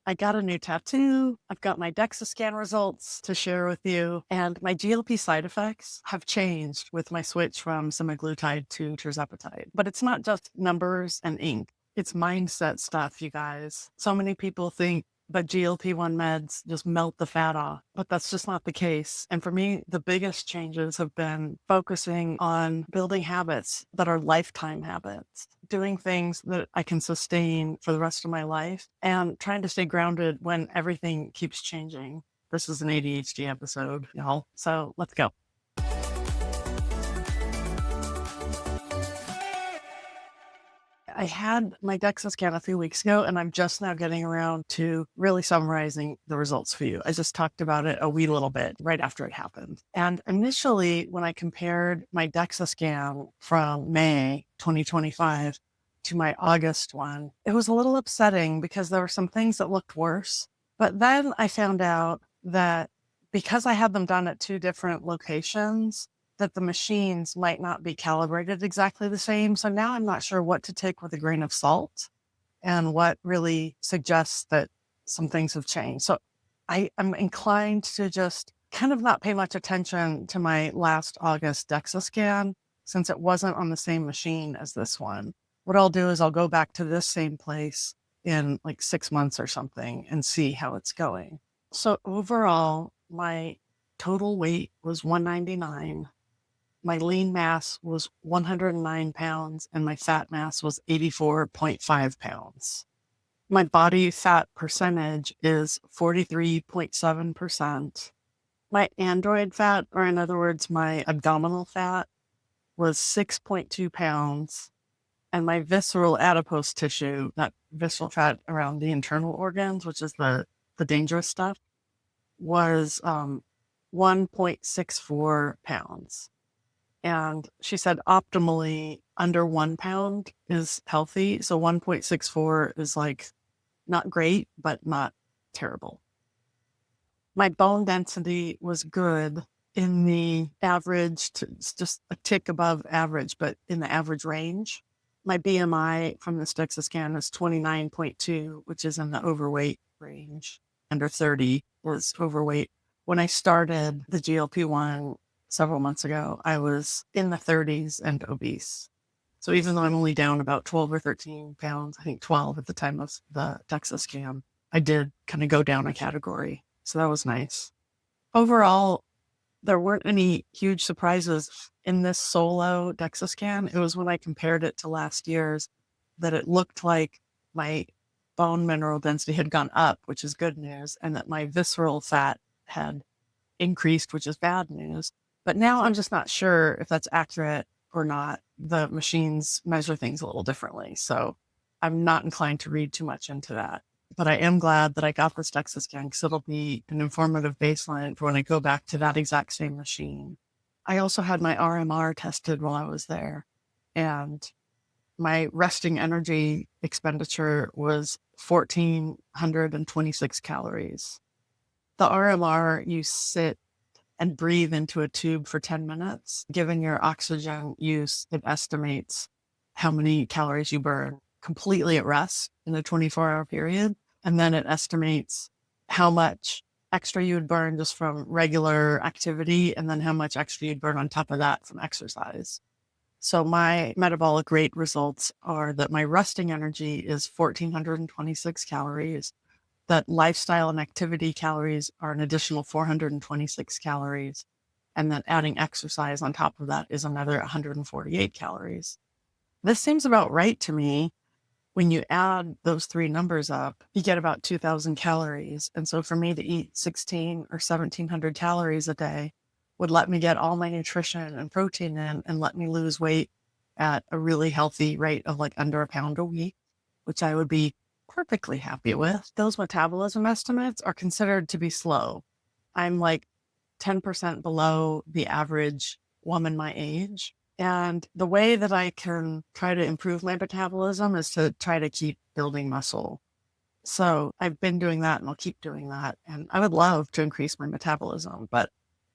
I got a new tattoo. I've got my Dexa scan results to share with you. And my GLP side effects have changed with my switch from semaglutide to tirzepatide. But it's not just numbers and ink. It's mindset stuff, you guys. So many people think that GLP-1 meds just melt the fat off, but that's just not the case. And for me, the biggest changes have been focusing on building habits that are lifetime habits, doing things that I can sustain for the rest of my life, and trying to stay grounded when everything keeps changing. This is an ADHD episode, y'all. So let's go. I had my Dexa scan a few weeks ago, and I'm just now getting around to really summarizing the results for you. I just talked about it a wee little bit right after it happened. And initially, when I compared my Dexa scan from May 2025 to my August one, it was a little upsetting because there were some things that looked worse. But then I found out that because I had them done at two different locations, that the machines might not be calibrated exactly the same. So now I'm not sure what to take with a grain of salt and what really suggests that some things have changed. So I am inclined to just kind of not pay much attention to my last August Dexa scan since it wasn't on the same machine as this one. What I'll do is I'll go back to this same place in like 6 months or something and see how it's going. So overall, my total weight was 199. My lean mass was 109 pounds and my fat mass was 84.5 pounds. My body fat percentage is 43.7%. My android fat, or in other words, my abdominal fat, was 6.2 pounds. And my visceral adipose tissue, that visceral fat around the internal organs, which is the dangerous stuff, was 1.64 pounds. And she said optimally under 1 pound is healthy. So 1.64 is like not great, but not terrible. My bone density was good in the average, it's just a tick above average, but in the average range. My BMI from the Dexa scan is 29.2, which is in the overweight range. Under 30 was overweight. When I started the GLP-1 several months ago, I was in the 30s and obese. So even though I'm only down about 12 or 13 pounds, I think 12 at the time of the Dexa scan, I did kind of go down a category. So that was nice. Overall, there weren't any huge surprises in this solo Dexa scan. It was when I compared it to last year's that it looked like my bone mineral density had gone up, which is good news, and that my visceral fat had increased, which is bad news. But now I'm just not sure if that's accurate or not. The machines measure things a little differently. So I'm not inclined to read too much into that. But I am glad that I got this Dexa scan because it'll be an informative baseline for when I go back to that exact same machine. I also had my RMR tested while I was there. And my resting energy expenditure was 1,426 calories. The RMR, you sit and breathe into a tube for 10 minutes. Given your oxygen use, it estimates how many calories you burn completely at rest in a 24-hour period. And then it estimates how much extra you would burn just from regular activity, and then how much extra you'd burn on top of that from exercise. So my metabolic rate results are that my resting energy is 1,426 calories, that lifestyle and activity calories are an additional 426 calories, and that adding exercise on top of that is another 148 calories. This seems about right to me. When you add those three numbers up, you get about 2,000 calories. And so for me to eat 16 or 1,700 calories a day would let me get all my nutrition and protein in and let me lose weight at a really healthy rate of like under a pound a week, which I would be perfectly happy with. Those metabolism estimates are considered to be slow. I'm like 10% below the average woman my age. And the way that I can try to improve my metabolism is to try to keep building muscle. So I've been doing that and I'll keep doing that. And I would love to increase my metabolism, but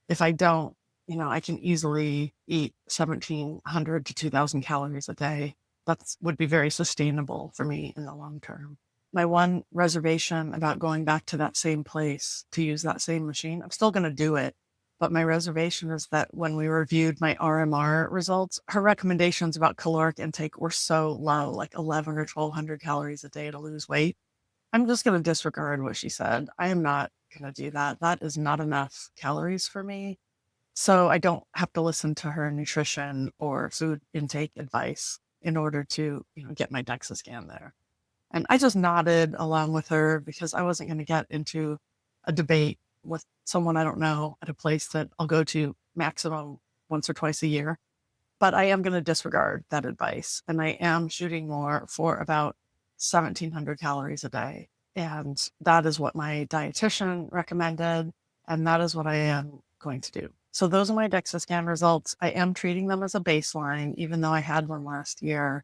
if I don't, I can easily eat 1,700 to 2,000 calories a day. That would be very sustainable for me in the long term. my one reservation about going back to that same place to use that same machine. I'm still going to do it. But my reservation is that when we reviewed my RMR results, her recommendations about caloric intake were so low, like 11 or 1200 calories a day to lose weight. I'm just going to disregard what she said. I am not going to do that. That is not enough calories for me. So I don't have to listen to her nutrition or food intake advice in order to, get my Dexa scan there. And I just nodded along with her because I wasn't going to get into a debate with someone I don't know at a place that I'll go to maximum once or twice a year. But I am going to disregard that advice. And I am shooting more for about 1700 calories a day. And that is what my dietitian recommended. And that is what I am going to do. So those are my DEXA scan results. I am treating them as a baseline, even though I had one last year.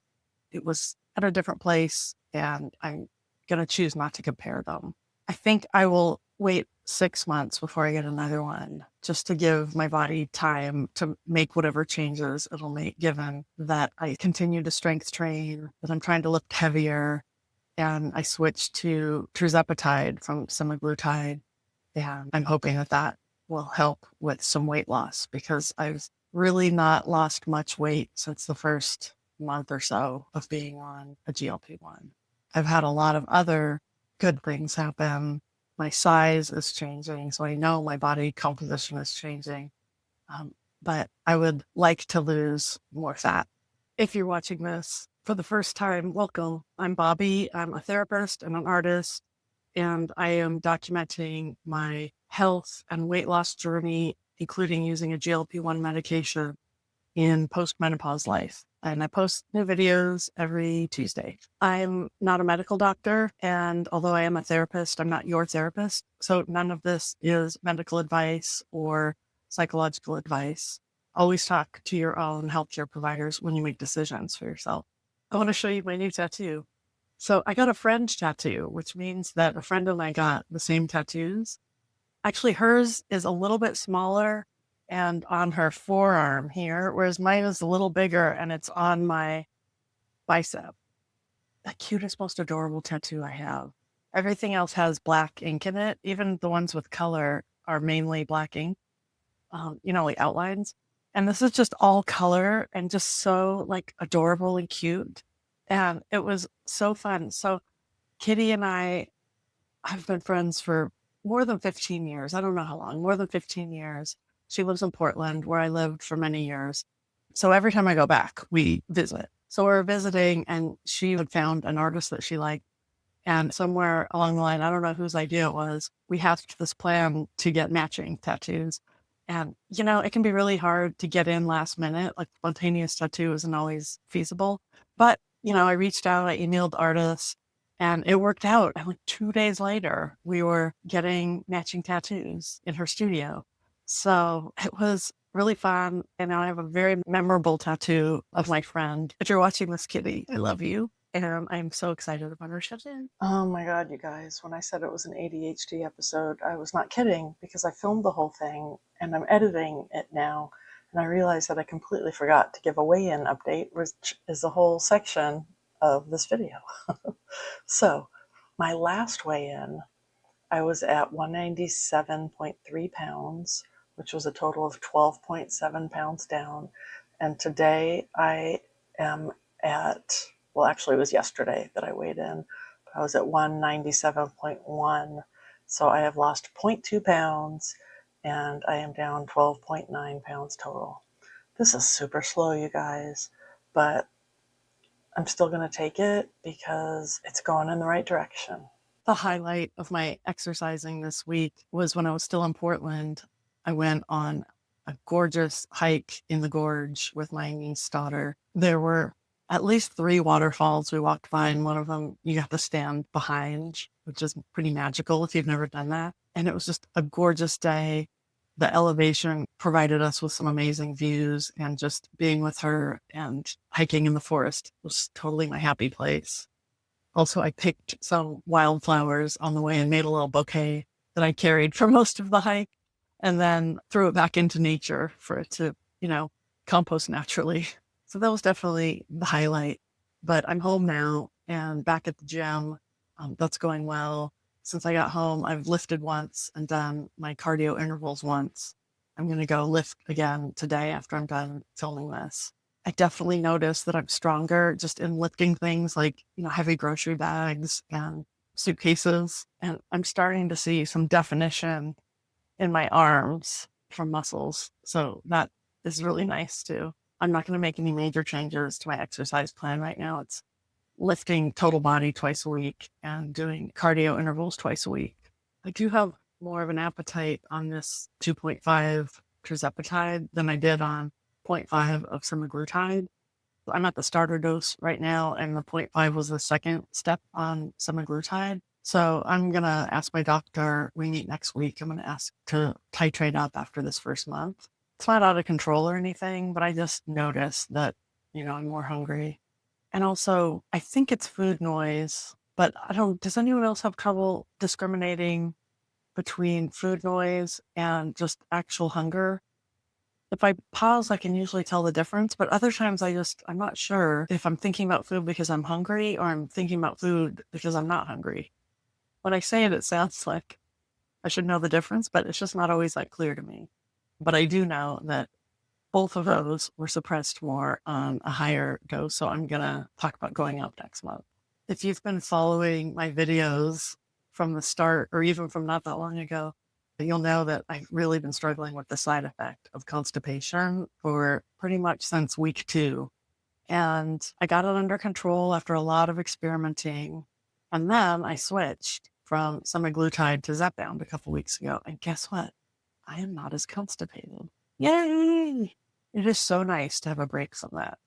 It was at a different place, and I'm going to choose not to compare them. I think I will wait 6 months before I get another one, just to give my body time to make whatever changes it'll make, given that I continue to strength train, that I'm trying to lift heavier, and I switched to Tirzepatide from Semaglutide. And I'm hoping that that will help with some weight loss, because I've really not lost much weight since the first month or so of being on a GLP-1. I've had a lot of other good things happen. My size is changing, so I know my body composition is changing. But I would like to lose more fat. If you're watching this for the first time, welcome. I'm Bobby. I'm a therapist and an artist, and I am documenting my health and weight loss journey, including using a GLP-1 medication in post-menopause life. And I post new videos every Tuesday. I'm not a medical doctor, and although I am a therapist, I'm not your therapist. So none of this is medical advice or psychological advice. Always talk to your own healthcare providers when you make decisions for yourself. I want to show you my new tattoo. So I got a friend tattoo, which means that a friend and I got the same tattoos. Actually, hers is a little bit smaller and on her forearm here, whereas mine is a little bigger and it's on my bicep. The cutest, most adorable tattoo I have. Everything else has black ink in it. Even the ones with color are mainly black ink, like outlines. And this is just all color and just so like adorable and cute. And it was so fun. So Kitty and I have been friends for more than 15 years. I don't know how long, more than 15 years. She lives in Portland, where I lived for many years. So every time I go back, we visit. So we're visiting, and she had found an artist that she liked. And somewhere along the line, I don't know whose idea it was, we hatched this plan to get matching tattoos. And, it can be really hard to get in last minute. Like spontaneous tattoo isn't always feasible. But, I reached out, I emailed artists, and it worked out. And like 2 days later, we were getting matching tattoos in her studio. So it was really fun. And now I have a very memorable tattoo of my friend. If you're watching this, Kitty, I love you. And I'm so excited about her shut-in. Oh my God, you guys, when I said it was an ADHD episode, I was not kidding, because I filmed the whole thing and I'm editing it now. And I realized that I completely forgot to give a weigh-in update, which is the whole section of this video. So my last weigh-in, I was at 197.3 pounds, which was a total of 12.7 pounds down. And today I am at, well, actually it was yesterday that I weighed in, but I was at 197.1. So I have lost 0.2 pounds and I am down 12.9 pounds total. This is super slow, you guys, but I'm still going to take it because it's going in the right direction. The highlight of my exercising this week was when I was still in Portland. I went on a gorgeous hike in the gorge with my niece daughter. There were at least 3 waterfalls we walked by, and one of them you have to stand behind, which is pretty magical if you've never done that. And it was just a gorgeous day. The elevation provided us with some amazing views, and just being with her and hiking in the forest was totally my happy place. Also, I picked some wildflowers on the way and made a little bouquet that I carried for most of the hike, and then threw it back into nature for it to, compost naturally. So that was definitely the highlight. But I'm home now and back at the gym. That's going well. Since I got home, I've lifted once and done my cardio intervals once. I'm going to go lift again today after I'm done filming this. I definitely notice that I'm stronger just in lifting things like, heavy grocery bags and suitcases. And I'm starting to see some definition in my arms from muscles. So that is really nice too. I'm not going to make any major changes to my exercise plan right now. It's lifting total body twice a week and doing cardio intervals twice a week. I do have more of an appetite on this 2.5 Tirzepatide than I did on 0.5 of Semaglutide. I'm at the starter dose right now, and the 0.5 was the second step on Semaglutide. So I'm going to ask my doctor, we meet next week, I'm going to ask to titrate up after this first month. It's not out of control or anything, but I just noticed that, I'm more hungry. And also, I think it's food noise, but does anyone else have trouble discriminating between food noise and just actual hunger? If I pause, I can usually tell the difference, but other times I'm not sure if I'm thinking about food because I'm hungry or I'm thinking about food because I'm not hungry. When I say it, it sounds like I should know the difference, but it's just not always that clear to me. But I do know that both of those were suppressed more on a higher dose. So I'm going to talk about going up next month. If you've been following my videos from the start or even from not that long ago, you'll know that I've really been struggling with the side effect of constipation for pretty much since week 2. And I got it under control after a lot of experimenting. And then I switched from semaglutide to Zepbound a couple weeks ago. And guess what? I am not as constipated. Yay! It is so nice to have a break from that.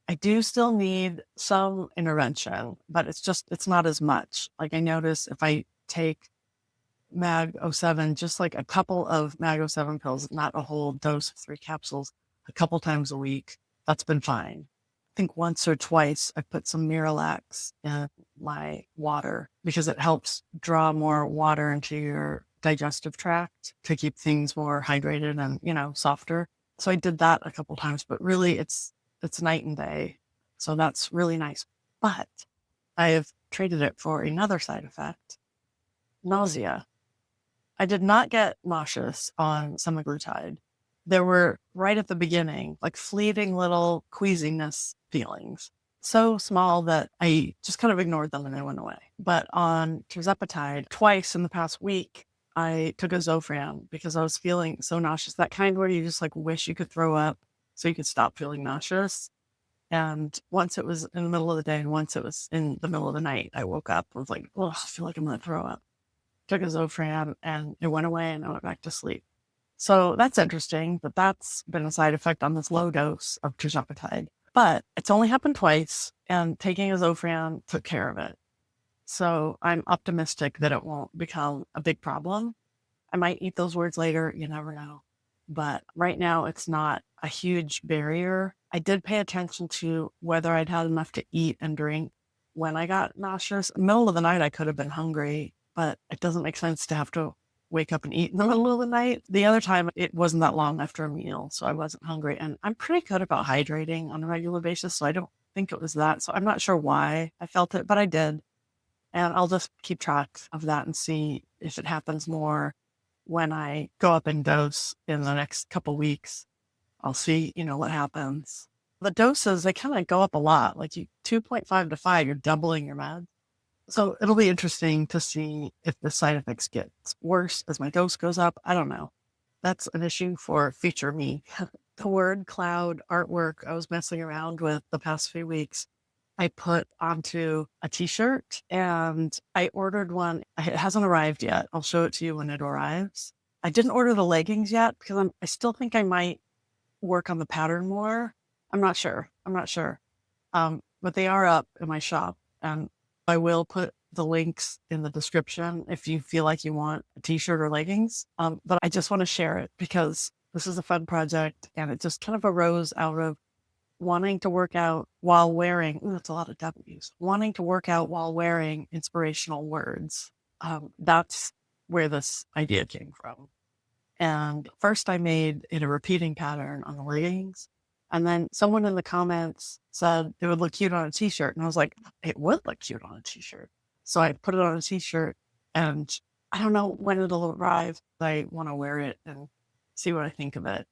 I do still need some intervention, but it's not as much. Like I notice if I take Mag07, just like a couple of Mag07 pills, not a whole dose of 3 capsules, a couple times a week, that's been fine. I think once or twice I put some Miralax in my water because it helps draw more water into your digestive tract to keep things more hydrated and, softer. So I did that a couple times, but really it's night and day. So that's really nice. But I have traded it for another side effect, nausea. I did not get nauseous on semaglutide. There were right at the beginning, like fleeting little queasiness feelings. So small that I just kind of ignored them and they went away. But on Tirzepatide, twice in the past week, I took a Zofran because I was feeling so nauseous. That kind where you just like wish you could throw up so you could stop feeling nauseous. And once it was in the middle of the day and once it was in the middle of the night, I woke up and was like, oh, I feel like I'm going to throw up. Took a Zofran and it went away and I went back to sleep. So that's interesting, but that's been a side effect on this low dose of Tirzepatide. But it's only happened twice and taking a Zofran took care of it. So I'm optimistic that it won't become a big problem. I might eat those words later, you never know. But right now it's not a huge barrier. I did pay attention to whether I'd had enough to eat and drink when I got nauseous. Middle of the night, I could have been hungry, but it doesn't make sense to have to wake up and eat in the middle of the night. The other time, it wasn't that long after a meal, so I wasn't hungry. And I'm pretty good about hydrating on a regular basis, so I don't think it was that. So I'm not sure why I felt it, but I did. And I'll just keep track of that and see if it happens more when I go up in dose in the next couple weeks. I'll see, what happens. The doses, they kind of go up a lot. Like 2.5 to 5, you're doubling your meds. So it'll be interesting to see if the side effects get worse as my dose goes up. I don't know. That's an issue for future me. The word cloud artwork I was messing around with the past few weeks, I put onto a t-shirt and I ordered one. It hasn't arrived yet. I'll show it to you when it arrives. I didn't order the leggings yet because I still think I might work on the pattern more. I'm not sure. But they are up in my shop and I will put the links in the description if you feel like you want a t-shirt or leggings. But I just want to share it because this is a fun project and it just kind of arose out of wanting to work out while wearing, that's a lot of W's, wanting to work out while wearing inspirational words. That's where this idea came from. And first I made it a repeating pattern on the leggings. And then someone in the comments said it would look cute on a t-shirt. And I was like, it would look cute on a t-shirt. So I put it on a t-shirt, and I don't know when it'll arrive. I want to wear it and see what I think of it.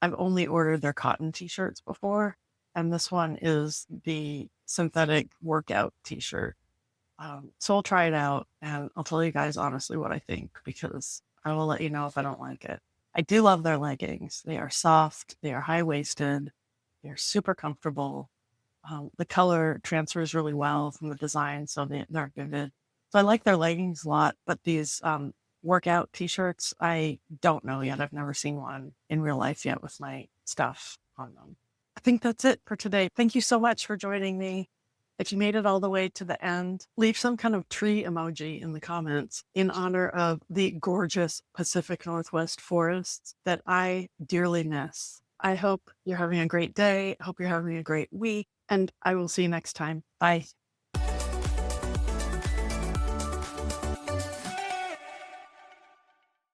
I've only ordered their cotton t-shirts before, and this one is the synthetic workout t-shirt. So I'll try it out, and I'll tell you guys honestly what I think, because I will let you know if I don't like it. I do love their leggings. They are soft, they are high-waisted, they're super comfortable. The color transfers really well from the design, so they're vivid. So I like their leggings a lot, but these workout t-shirts, I don't know yet. I've never seen one in real life yet with my stuff on them. I think that's it for today. Thank you so much for joining me. If you made it all the way to the end, leave some kind of tree emoji in the comments in honor of the gorgeous Pacific Northwest forests that I dearly miss. I hope you're having a great day. I hope you're having a great week, and I will see you next time. Bye.